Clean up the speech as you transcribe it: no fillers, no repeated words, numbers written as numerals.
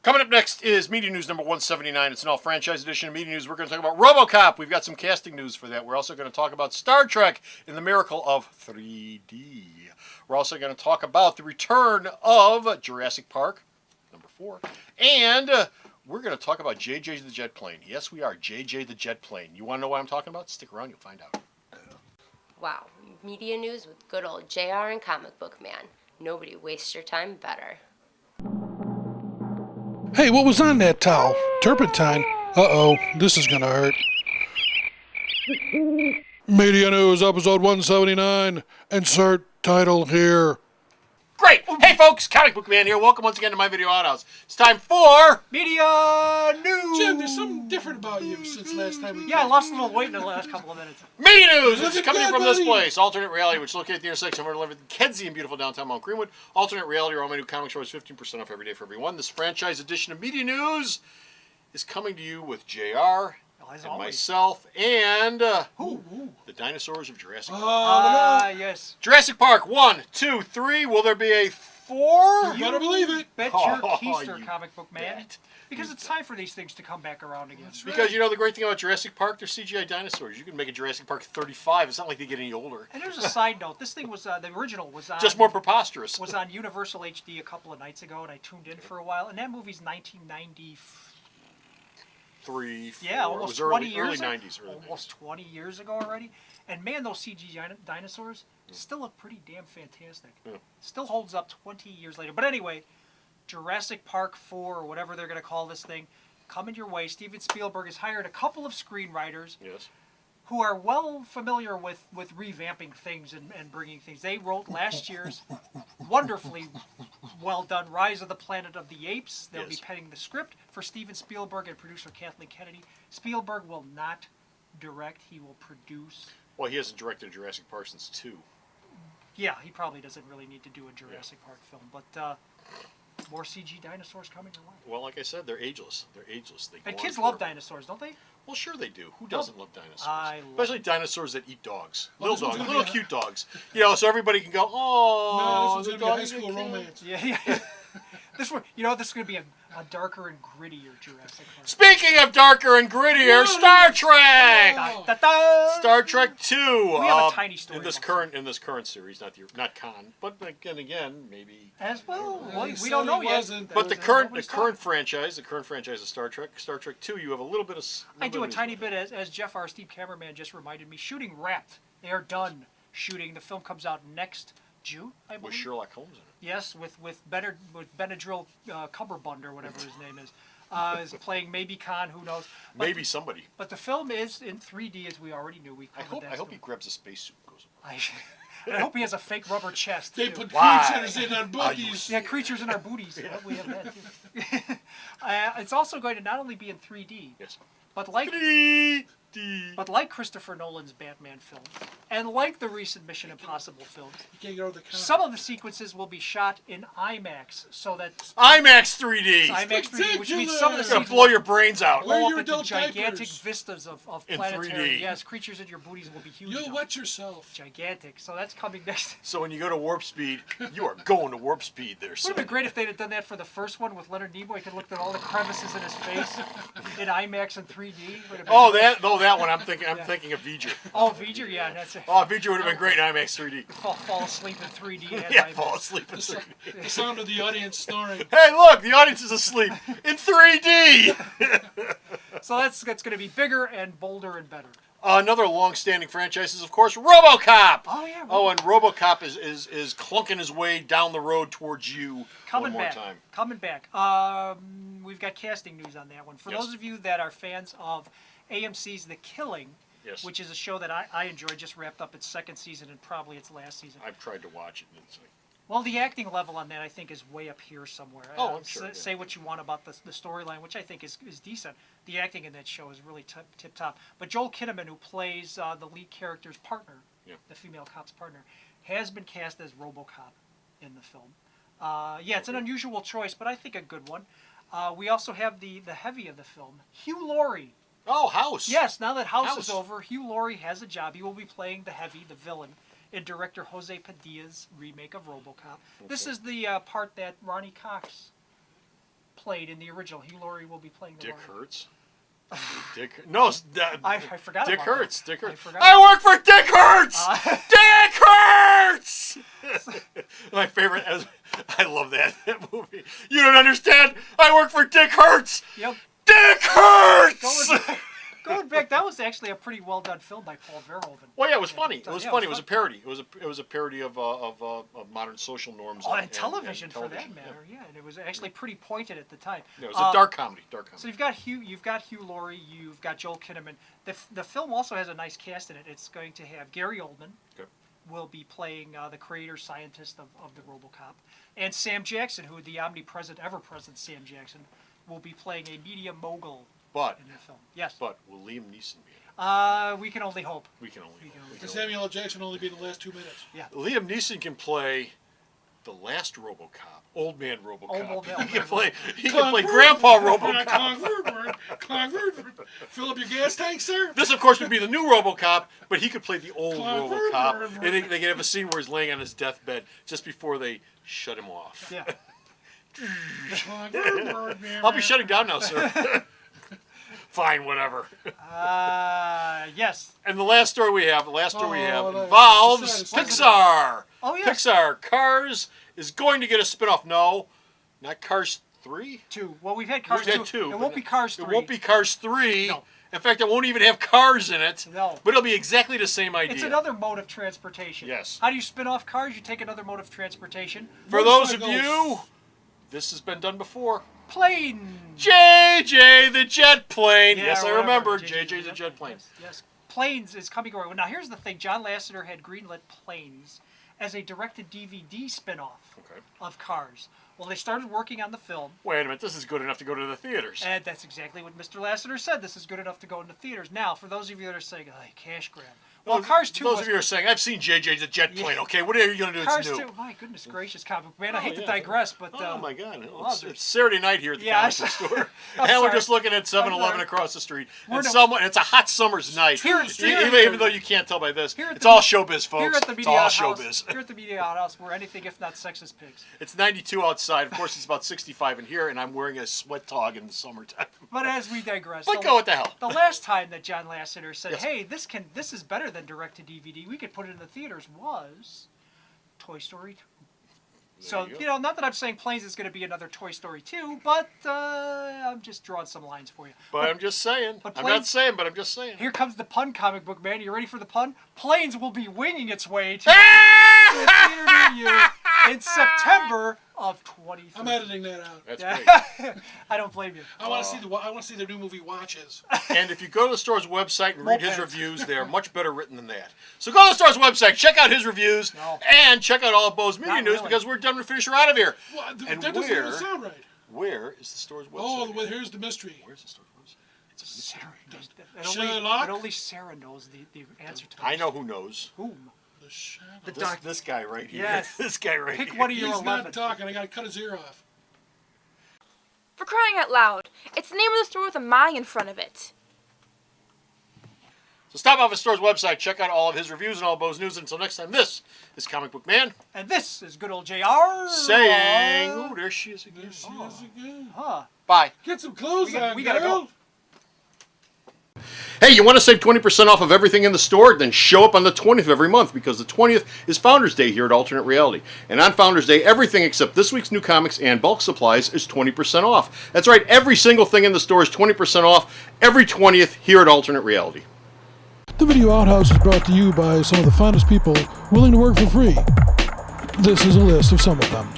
Coming up next is Media News number 179. It's an all-franchise edition of Media News. We're going to talk about RoboCop. We've got some casting news for that. We're also going to talk about Star Trek and the miracle of 3D. We're also going to talk about the return of Jurassic Park, number 4. And we're going to talk about JJ the Jet Plane. Yes, we are. JJ the Jet Plane. You want to know what I'm talking about? Stick around. You'll find out. Wow. Media News with good old JR and Comic Book Man. Nobody wastes your time better. Hey, what was on that towel? Turpentine. Uh-oh, this is gonna hurt. Media News, episode 179. Insert title here. Great! Hey folks, Comic Book Man here. Welcome once again to my video outhouse. It's time for Media News! Jim, there's something different about you since last time we Yeah, I lost a little weight in the last couple of minutes. Media News. This is Look at coming that, from this buddy. place, Alternate Reality, which is located at the intersection of Living Kedzie and beautiful downtown Mount Greenwood. Alternate Reality, where all my new comic shows 15% off every day for everyone. This franchise edition of Media News is coming to you with JR As and always. myself and Ooh. the dinosaurs of Jurassic Park. Ah, yes. Jurassic Park 1, 2, 3. Will there be a 4? You better believe it. Bet Oh, your keister, you Comic Book Man. bet. Because it's time for these things to come back around again. Because you know the great thing about Jurassic Park, they're CGI dinosaurs. You can make a Jurassic Park 35. It's not like they get any older. And there's a side note. This thing was, the original was on... Just more preposterous. Was on Universal HD a couple of nights ago, and I tuned in for a while. And that movie's 1990... 3, 4. Yeah, It almost was 20 early years. 90s. Almost 20 years ago already. And man, those CG dinosaurs still look pretty damn fantastic. Yeah. Still holds up 20 years later. But anyway, Jurassic Park 4, or whatever they're going to call this thing, coming your way. Steven Spielberg has hired a couple of screenwriters Yes. who are well familiar with revamping things and bringing things. They wrote last year's wonderfully well done Rise of the Planet of the Apes. They'll be Yes. penning the script for Steven Spielberg and producer Kathleen Kennedy. Spielberg will not direct, he will produce. Well, he hasn't directed Jurassic Park since 2. Yeah, he probably doesn't really need to do a Jurassic Park film, but more CG dinosaurs coming your way. Well, like I said, they're ageless. They're ageless. They And go kids on love forever. dinosaurs, don't they? Well, sure they do. Who doesn't love dinosaurs? I love Especially dinosaurs that eat dogs. Well, Little this dogs, one's little gonna be cute dogs. You know, so everybody can go, No, oh, this the one's gonna be a high dog's school cute." romance. Yeah. This one, you know, this is going to be a darker and grittier Jurassic Park. Speaking of darker and grittier, Star Trek. Oh. Da-da! Star Trek 2. We have a tiny story in this about current series, not Khan, but again, maybe. As well, Well, he we said don't know he yet. wasn't. But the Nobody's current franchise of Star Trek 2, you have a little bit of. I do a tiny bit, as Jeff, our esteemed cameraman, just reminded me. Shooting wrapped. They are done shooting. The film comes out next June, I believe. with Sherlock Holmes in it. Yes, with Benadryl Cumberbund, or whatever his name is playing maybe Khan, who knows. But, Maybe somebody. But the film is in 3D, as we already knew. We I covered that hope he story. grabs a spacesuit and goes. I hope he has a fake rubber chest. They too. put Why? creatures in on bookies. Yeah, creatures in our booties. Yeah, we have that too. It's also going to not only be in 3D, Yes. but like 3D. Christopher Nolan's Batman films, and like the recent Mission Impossible films, You can't go to the con. some of the sequences will be shot in IMAX, so that IMAX 3D. IMAX 3D, which means some of the It's gonna scenes blow will your brains out. Wear blow your up into adult gigantic diapers. vistas of In planetary. 3D. Yes, creatures in your booties will be huge. You'll now. wet yourself. Gigantic. So that's coming next. So when you go to warp speed, you are going to warp speed there, Would son. have been great if they'd have done that for the first one with Leonard Nimoy. He could have looked at all the crevices in his face in IMAX and 3D. Would have been Oh, great. that one. I'm thinking of V'ger. Oh, V'ger, yeah, that's it. Oh, V'ger would have been great in IMAX 3D. Fall asleep in 3D. And Yeah, IMAX. fall asleep in 3D. The sound of the audience snoring. Hey, look, the audience is asleep in 3D. So that's going to be bigger and bolder and better. Another long-standing franchise is, of course, RoboCop. Oh yeah. Oh, and RoboCop is clunking his way down the road towards you Coming one more back. time. Coming back. We've got casting news on that one. For Yes. those of you that are fans of AMC's The Killing, Yes. which is a show that I enjoy, just wrapped up its second season and probably its last season. I've tried to watch it, and it's like, Well, the acting level on that, I think, is way up here somewhere. Oh, I'm sure, yeah. Say what you want about the storyline, which I think is decent. The acting in that show is really tip top. But Joel Kinnaman, who plays the lead character's partner, Yeah. the female cop's partner, has been cast as RoboCop in the film. Yeah, it's an unusual choice, but I think a good one. We also have the heavy of the film, Hugh Laurie. oh, House. Yes, now that House is House. over, Hugh Laurie has a job. He will be playing the heavy, the villain, in director Jose Padilla's remake of RoboCop. This is the part that Ronnie Cox played in the original. Hugh Laurie will be playing the Dick role. Hurts. No, I forgot Dick about that. Hurts. Dick Hurts. forgot. I work for Dick Hurts. Dick Hurts. My favorite. I love that movie. You don't understand. I work for Dick Hurts. Yep. Dick Hurts. Going back, that was actually a pretty well done film by Paul Verhoeven. Well, yeah, it was funny. It was Yeah, funny. It was a parody. It was a parody of modern social norms. On television, for that matter, yeah, and it was actually pretty pointed at the time. Yeah, it was a dark comedy. Dark comedy. So you've got Hugh Laurie, you've got Joel Kinnaman. The film also has a nice cast in it. It's going to have Gary Oldman, Okay. will be playing the creator scientist of the RoboCop, and Sam Jackson, who the omnipresent, ever-present Sam Jackson, will be playing a media mogul But in the film. Yes. will Liam Neeson be in it? We can only hope. We can only. And Samuel L. Jackson only be in the last 2 minutes. Yeah. Liam Neeson can play the last RoboCop, old man RoboCop. Old man He can play Grandpa RoboCop. Convert. Fill up your gas tank, sir. This, of course, would be the new RoboCop, but he could play the old Convert. RoboCop, and they can have a scene where he's laying on his deathbed just before they shut him off. Yeah. I'll be shutting down now, sir. Fine, whatever. Yes. And the last story we have Oh, involves it's sad. Pixar. Oh, yes. Pixar. Cars is going to get a spin-off. No, not Cars 3. 2. Well, we've had Cars We've had 2. two, It won't be Cars 3. It won't be Cars 3. No. In fact, it won't even have cars in it. No. But it'll be exactly the same idea. It's another mode of transportation. Yes. How do you spin off cars? You take another mode of transportation. For those of Motorcycles. you, this has been done before. Plane. JJ the Jet Plane. Yeah, Yes, I whatever. remember. JJ the Jet Plane. Yes. Planes is coming around. Now, here's the thing. John Lasseter had greenlit Planes as a direct-to-DVD spin-off Okay. of Cars. Well, they started working on the film, Wait a minute. This is good enough to go to the theaters. and that's exactly what Mr. Lasseter said. This is good enough to go into theaters. Now, for those of you that are saying, "Hey, cash grab," well, Cars 2 Those was of you are saying, I've seen JJ the Jet Plane. Okay, what are you going to do? Cars It's new. 2. My goodness gracious, comic book man! I Oh, hate to yeah. digress, but Oh my God! there's- It's Saturday night here at the Yeah, comic book I'm store, I'm and we're sorry. just looking at 7-Eleven sorry. across the street. We're And no- it's a hot summer's night. Here- even though you can't tell by this, Here at it's the- all showbiz, folks. here at the It's media all house, showbiz. here at the media house, we're anything if not sexist pigs. It's 92 outside. Of course, it's about 65 in here, and I'm wearing a sweat tog in the summertime. But as we digress, But go, what the hell? the last time that John Lasseter said, Yes. "Hey, this is better than direct to DVD. We could put it in the theaters," was Toy Story 2. So you go. not that I'm saying Planes is going to be another Toy Story 2, but I'm just drawing some lines for you. But I'm just saying. but I'm not Planes- saying, but I'm just saying. Here comes the pun, comic book man. You ready for the pun? Planes will be winging its way to the theater near you in September of 2030. I'm editing that out. That's Yeah. great. I don't blame you. I want to see the new movie Watches. And if you go to the store's website and read his Mopeds. reviews, they are much better written than that. So go to the store's website, check out his reviews, No. and check out all of Bo's media Not news really. because we're done with Finish Her Out of here. Well, And that doesn't where- even sound right. Where is the store's website? Oh, well, here's the mystery. Where's the store's website? Sarah, Sherlock? only Sarah knows the answer to this. I know who knows. Whom? The shadow. This guy right here. Yes. This guy right Pick here. one of your He's 11. not talking. I got to cut his ear off. For crying out loud, it's the name of the store with a my in front of it. So stop off his store's website, check out all of his reviews and all of Bo's news. Until next time, this is Comic Book Man And this is good old JR. saying, oh, there she is again. There she is again. Huh. Bye. Get some clothes on, we gotta girl. go. Hey, you want to save 20% off of everything in the store? Then show up on the 20th of every month because the 20th is Founders Day here at Alternate Reality. And on Founders Day, everything except this week's new comics and bulk supplies is 20% off. That's right, every single thing in the store is 20% off every 20th here at Alternate Reality. The Video Outhouse is brought to you by some of the finest people willing to work for free. This is a list of some of them.